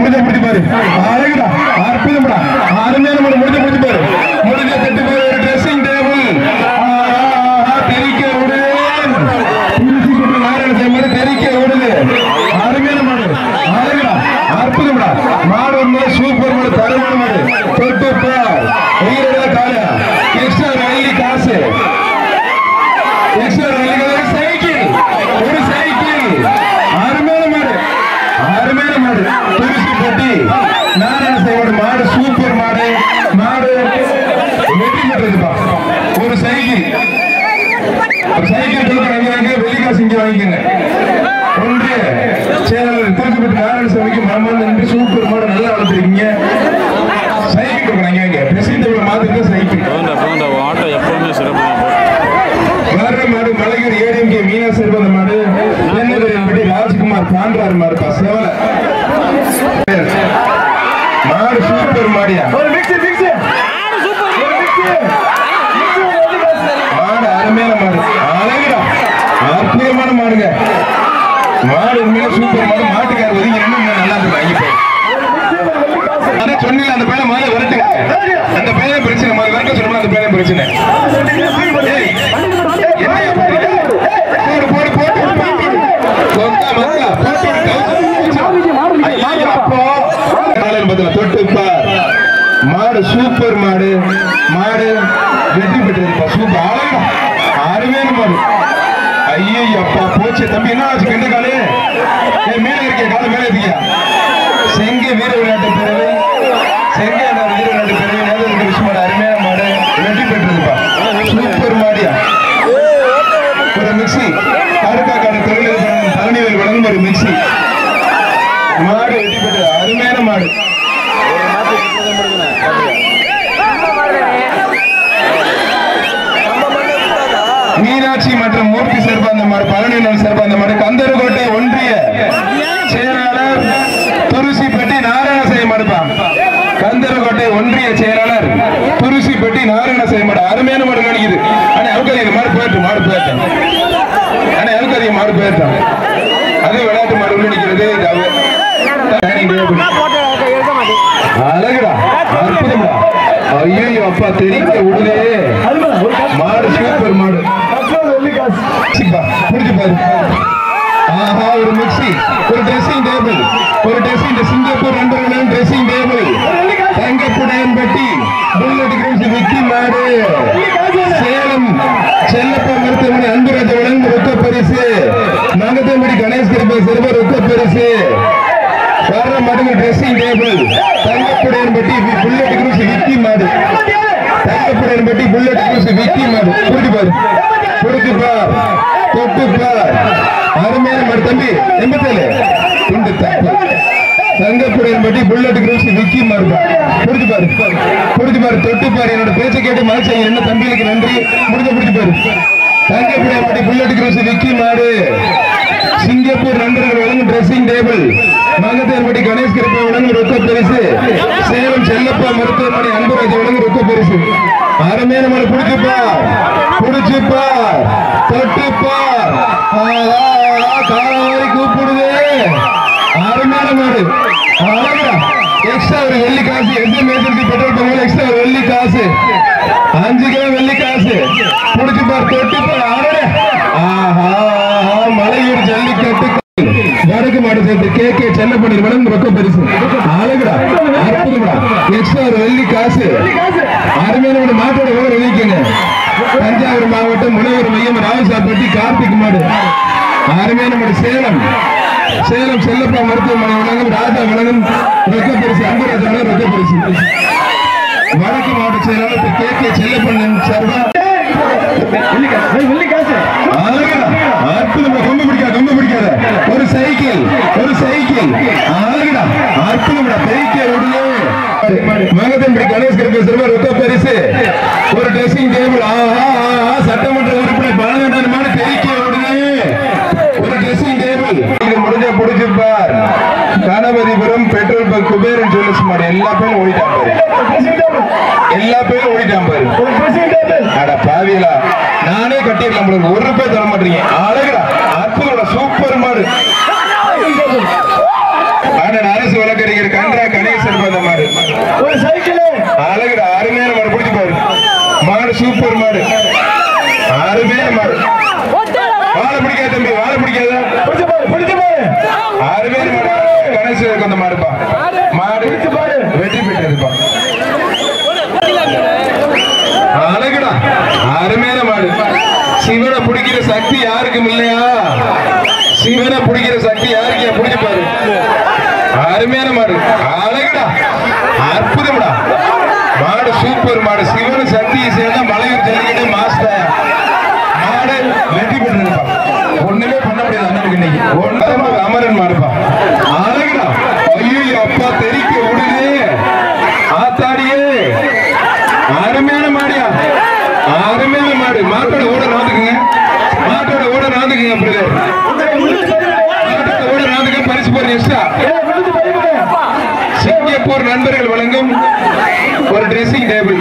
முடிஞ்ச பிடிச்சி பாரு அழகுடா அற்புதம்டா அருமையான மாடு முடிஞ்ச பிடிச்சி பாரு முடிஞ்ச கட்டு பாரு ஒரு ட்ரெஸ்ஸிங் டேபிள் தெரிக்க விடு நாராயண மாதிரி தெரிக்க விடுது அருமையான மாடு அழகுடா அற்புதம்டா மாடு ஒண்ணு சூப்பர் மாடு தரமான மாடு தொட்டு பார் வீரர்கள கால எக்ஸ்ட்ரா வெள்ளி காசு எக்ஸ்ட்ரா வெள்ளி சைக்கிள் ஒரு சைக்கிள் அருமையான மாடு துருசி போட்டி நாராயண மாடு சூப்பர் மாடு மாடு வெற்றி பெற்றதுப்பா ஒரு சைக்கிள் வாங்கினாங்க வெள்ளிக்காசு இங்க வாங்கிக்கங்க ஒன்றிய சேனல் திருச்சிப்பட்டி நாராயணசாமிக்கு மரமான நன்றி சூப்பர் மாடு நல்லா வளர்த்துருக்கீங்க சைக்கிள் கொடுக்குறாங்க பிரசித்த மாதிரி சைக்கிள் ஆட்டோ எப்பவுமே சிறப்பு மாடு மலையூர் ஏடிஎம்கே மீனா செல்வந்த மாடு தென்னபெரியப்பட்டி ராஜ்குமார் பாண்டார் மாடுப்பா சேவல மாடு சூப்பர் மாடியா மாடு அருமையான மாடு அழகுடா அற்புதமான மாடுங்க மாடு உண்மையில சூப்பர் மாடு மாட்டுக்கார ஒதுங்கி இன்னும் நல்லா இருக்கு வாங்கி போய் சொன்னீங்க அந்த பையனை முதல்ல வரட்டுங்க அந்த பையனை பிரச்சனை முதல்ல வரக்க சொன்னா அந்த பையனை பிரச்சனை மாடு சூப்பர் மாடு மாடு வெற்றி பெற்றிருப்பா சூப்பர் அழகா அருமையான மாடு ஐயோ அப்பா போச்சு தம்பி என்ன ஆச்சு கெண்ட காலு மேல இருக்கிய கால மேல இருக்கியா செங்க வீர விளையாட்டு பேரவை செங்க வீர விளையாட்டு பேரவை நேரம் விஷயமான அருமையான மாடு வெற்றி பெற்றிருப்பா சூப்பர் மாடியா ஒரு மிக்சி கருக்காக்கான தொழில் பழனிவேல் வழங்கும் ஒரு மிக்சி மாடு வெற்றி பெற்றது அருமையான மாடு மீனாட்சி மற்றும் மூர்த்தி சிறப்பாந்த மாடு பழனிவேல் சிறப்பாந்த மாடு கந்தரகோட்டை ஒன்றிய செயலாளர் துருசிப்பட்டி நாராயணசாமி மாடுப்பா கந்தரகோட்டை ஒன்றிய செயலாளர் துருசிப்பட்டி நாராயணசாமி மாடு அருமையான மாடு கிடைக்குது ஆனா அவருக்கு மாடு போயிட்டு ஆனா எனக்கு அதிக மாடு போயிட்டான் அதே விளையாட்டு மாடு உள்ள நிற்கிறது அழகுடா அற்புதம்டா ஐயோ அப்பா தெரிக்க விடுதே மாடு சூப்பர் மாடு புடிச்சு பாரு ஆஹா ஒரு மிக்சி ஒரு ட்ரெஸ்ஸிங் டேபிள் ஒரு ட்ரெஸ்ஸிங் சிங்கப்பூர் நண்பர்களும் dressing table Thangapudaiyanpatti Bullet Creams Vicky மாடு சேலம் செல்லப்பா மருத்துவமனை அன்புராஜ வழங்கும் ரொக்க பரிசு நாகத்தம்படி கணேஷ் கிருபா சிறுவ ரொக்க பரிசு வர்ற மாடுங்க dressing table Thangapudaiyanpatti Bullet Creams Vicky மாடு தங்கப்புடையன்பட்டி புல்லட் கிரீம்ஸ் விக்கி மாடு புடிச்சு பார் தொட்டு பார் அருமையான மாடு தம்பி 87 துண்டு தப்பு தங்கப்புடையன்பட்டி புல்லட் கிரீம்ஸ் விக்கி மாடு புடிச்சு பாரு தொட்டு பாரு என்னோட பேச்சை கேட்டு மனுஷன் என்ன தம்பிகளுக்கு நன்றி புடிச்சு பாரு தங்கப்புடையன்பட்டி புல்லட் கிரீம்ஸ் விக்கி மாடு சிங்கப்பூர் நண்பர்கள் வழங்கும் ட்ரெஸ்ஸிங் டேபிள் மங்கத்தேர்பட்டி கணேஷ் கிருப்பா வழங்கும் ரொக்க பரிசு சேலம் செல்லப்பா மருத்துவமனை அன்புராஜ் வழங்கும் ரொக்க பரிசு அருமையான மாடு புடிச்சு பார் தொட்டு பார் காலவாரி கூப்பிடுது அருமையான மாடு அழகா எக்ஸ்ட்ரா ஒரு வெள்ளி காசு எந்த மேஜருக்கு பெட்ரோல் பங்கு எக்ஸ்ட்ரா ஒரு வெள்ளி காசு 5 கிலோ வெள்ளி காசு புடிச்சு பார் தொட்டு பார் ஆஹா மலையூர் ஜல்லிக்கட்டு வடக்கு மாடு சேர்த்து கே செல்லப்படி வழங்கும் ரொக்க பரிசு அழகுடா அற்புதம்டா எக்ஸ்ட்ரா ஒரு வெள்ளி காசு அருமையான மாட்டோட ஊர் எழுதிக்கங்க தஞ்சாவூர் மாவட்டம் முனையூர் மையம் ராவசாப்பட்டி கார்த்திக் மாடு அருமையான மாடு சேலம் செல்லப்பா மருத்துவமனை வழங்கும் ராஜா வழங்கும் ரொக்க பரிசு அன்பராஜ் வழங்கும் ரொக்க பரிசு வடக்கு மாவட்ட செயலாளர் கே செல்லப்பண்ணன் சர்வா அற்புதமா ரொம்ப பிடிக்காத ஒரு சைக்கிள் அழகுடா அற்புதம்டா பெரிய உடனே மகதம்படி கணேஷ் கிருப்பா சிறுவர் ரொக்க பரிசு ஒரு ட்ரெஸ்ஸிங் டேபிள் சட்டமன்ற உறுப்பினர் பாலகண்டனமான பெரிய உடனே ஒரு ட்ரெஸ்ஸிங் டேபிள் முடிஞ்ச புடிச்சு பார் Ganapathipuram petrol bunk Kuberan jewellers மாடு எல்லா பேரும் ஓடிட்டான் பாரு அட பாவியலா நானே கட்டிடலாம் உங்களுக்கு ₹1 தர மாட்டீங்க அழகுடா அற்புதம் சூப்பர் மாடு அண்ணன் அரசு வழக்கறிஞர் கந்திரா கணேசன் அந்த மாடு ஒரு சைக்கிள் அழகுடா அருமையான மாடு பிடிச்சு பாரு மாடு சூப்பர் மாடு அருமையான மாடு வாழை பிடிக்காத தம்பி வாழை பிடிக்காத பிடிச்சு பாரு அருமையான மாடு கணேசனுக்கு அந்த மாடுப்பா மாடு பாரு வெற்றி பெற்றதுப்பா அழகுடா அருமையான மாடு சிவனை பிடிக்கிற சக்தி யாருக்கும் இல்லையா சிவனை பிடிக்கிற சக்தி யாருக்கு பிடிச்சு பாரு அருமையான மாடு அழகுடா அற்புதம்டா மாடு சூப்பர் மாடு சிவன் சக்தியை சேர்ந்தா மலையூர் ஜல்லிக்கட்டு மாஸ்டர் மாடு வெற்றி பெற்றிருப்பா ஒண்ணுமே பண்ண முடியாது அண்ணனுக்கு இன்னைக்கு ஒன்று அமரன் மாடுப்பா அழகுடா ஐயோ அப்பா தெரிக்க விடுது ஆத்தாடியே அருமையான மாடியா அருமையான மாடு மாட்டோட ஓட நாந்துக்குங்க மாட்டோட ஓட நாந்துக்குங்க பிரதர் மாட்டோட ஓட நாந்துக்க பரிசு போற எக்ஸ்ட்ரா சிங்கப்பூர் நண்பர்கள் வழங்கும் ஒரு ட்ரெஸ்ஸிங் டேபிள்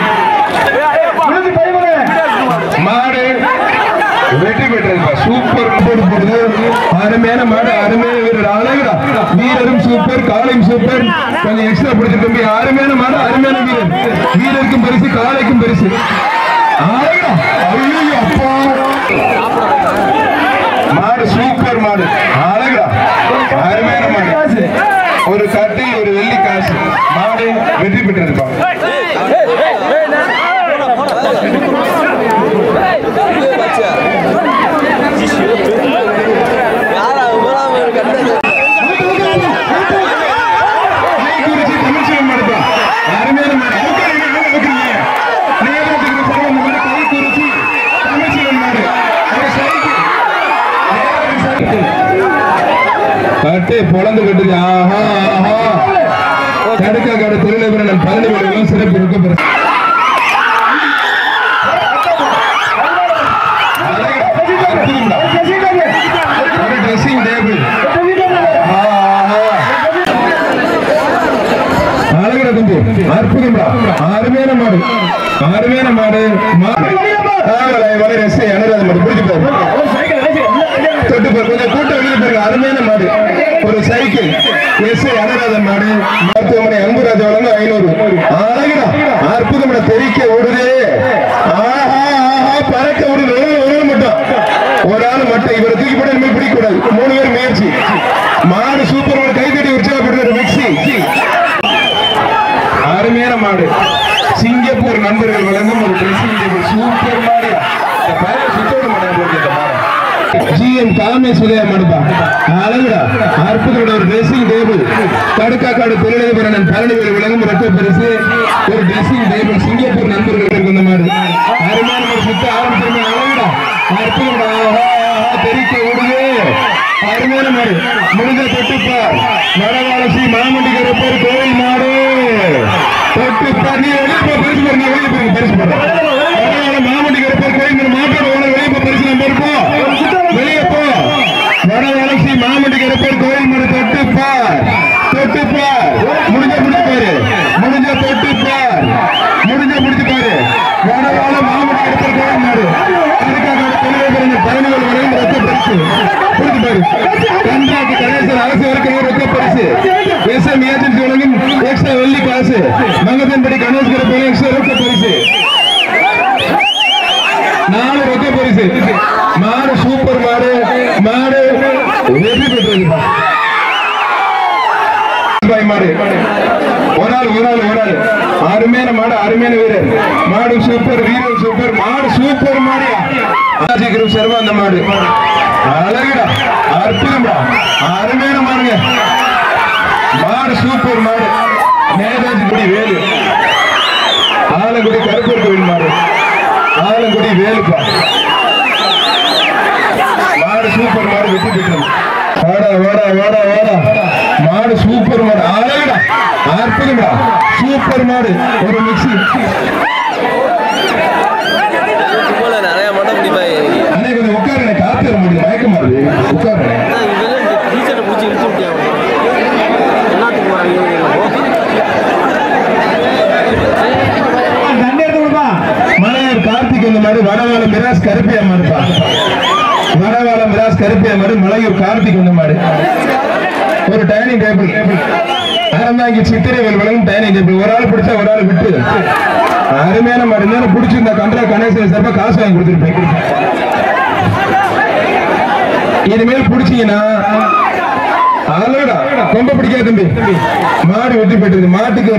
மாடு வெற்றி பெற்றிருப்பா சூப்பர் போடுது அருமையான மாடு அருமையான வீரர் அழகுடா வீரரும் சூப்பர் காலையும் சூப்பர் கொஞ்சம் எக்ஸ்ட்ரா பிடிச்சு தம்பி அருமையான மாடு அருமையான வீரர் வீரருக்கும் பரிசு காலைக்கும் பரிசு அழகுடா ஐயோ அப்பா மாடு சூப்பர் மாடு அழகுடா அருமையான மாடு ஒரு கட்டை ஒரு வெள்ளி காசு மாடு வெற்றி பெற்றிருப்பா கட்டை பொழந்து கட்டுது ஆஹா ஆஹா தடுக்க கடை தொழிலதிபர் 17 சிறப்பு இருக்க ட்ரெஸ்ஸிங் டேபிள் அழகுடா தம்பி அற்புதம்டா அருமையான மாடு அருமையான மாடு அனுராத மாடு பிடிச்சு தொட்டு கொஞ்சம் கூட்டம் வெளியே பாருங்க அருமையான மாடு ஒரு சைக்கிள் எஸ் அனுராதன் மாடு மருத்துவமனை அன்புராஜ் வழங்க 500 அழகுடா அற்புதம்டா தெரிக்க ஓடுது ஆஹா ஆஹா பறக்க ஓடுது மட்டும் ஒரு ஆள் மட்டும் இவரை தூக்கி போட இனிமேல் பிடிக்கூடாது 3 பேர் முயற்சி மாடு சூப்பர் மாடு கைத்தட்டி உற்சாகப்படுற மிக்சி அருமையான மாடு சிங்கப்பூர் நண்பர்கள் வழங்கும் ஒரு ட்ரெஸ்ஸிங் டேபிள் சூப்பர் மாடு சுத்தோட மாடு ஜிஎம் காமேஸ்வரியா மாடுப்பா அழகுடா அற்புதோட ஒரு ட்ரெஸ்ஸிங் டேபிள் தடுக்காக்காடு தொழிலதிபர் பழனிவேல் விளங்கும் ரத்த பரிசு ஒரு ட்ரெஸ்ஸிங் டேபிள் சிங்கப்பூர் நண்பர்களுக்கு வந்த மாடு அருமையான மாடு சுத்த ஆரம்பிச்சிருமே அழகுடா அற்புதம்டா தெரிக்க ஓடுது அருமையான மாடு முடிஞ்ச தொட்டுப்பார் வடவாளசி மாமண்டிகர பேர் கோவில் மாடு தொட்டுப்பார் நீ வெளியே பரிசு பாரு நீ வெளியே போய் பரிசு பாரு வடவாள மாமண்டிகர பேர் கோவில் மாட்டோட ஓட வெளியே போய் பரிசு நம்ம இருப்போம் வெளியே போ வடவாளசி மாமண்டிகர பேர் கோவில் மாடு தொட்டுப்பார் தொட்டுப்பார் முடிஞ்ச முடிச்சு பாரு முடிஞ்ச தொட்டுப்பார் முடிஞ்ச முடிச்சு பாரு வடவாள மாமண்டிகர பேர் கோவில் மாடு பழனிவேல் வரையும் ரத்த பரிசு புரிஞ்சு பாரு கன்றாக்கு கணேசன் அரசு வரைக்கும் ரொக்க பரிசு எஸ்எம் ஏஜென்சி வழங்கும் எக்ஸ்ட்ரா வெள்ளி காசு மங்கப்பன்படி கணேஸ்வர பேர் எக்ஸ்ட்ரா ரொக்க பரிசு 4 ரொக்க பரிசு மாடு சூப்பர் மாடு மாடு வெற்றி பெற்றது மாடு ஒரு ஆள் அருமையான மாடு அருமையான வீரர் மாடு சூப்பர் வீரர் சூப்பர் மாடு சூப்பர் மாடு சர்வா அந்த மாடு அழகுடா அற்புதம்டா அருமையான மாடுங்க மாடு சூப்பர் மாடு நேதாஜி குடி வேலு ஆலங்குடி கருப்பூர் கோவில் மாடு ஆலங்குடி வேலுப்பா மாடு சூப்பர் மாடு வெற்றி பெற்றது வாடா வாடா வாடா வாடா மாடு சூப்பர் மாடு அழகுடா அற்புதம்டா சூப்பர் மாடு ஒரு மிக்சி அண்ணே கொஞ்சம் உட்காரு காத்து வர முடியும் மயக்க மாடு உட்காரு மலையார் கார்த்திக் இந்த மாதிரி வடவாள மிராஸ் கருப்பியா மாடுப்பா வடவாள மிராஸ் கருப்பியா மாடு மலையூர் கார்த்திக் இந்த மாதிரி ஒரு டைனிங் டேபிள். அறந்தாங்கி சித்திரைகள் வழங்கும் டைனிங் டேபிள். ஒரு ஆள் பிடிச்சா ஒரு ஆள் விட்டு. அருமையான மாடு. நேரம் பிடிச்சிருந்தா கன்றா கணேசன் சார்பா காசு வாங்கி கொடுத்துருப்பேன். இனிமேல் பிடிச்சீங்கன்னா கொம்ப பிடிக்காது தம்பி. மாடு வெட்டி போயிட்டு மாட்டுக்கு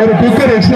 ஒரு குக்கர் எக்ஸ்ட்ரா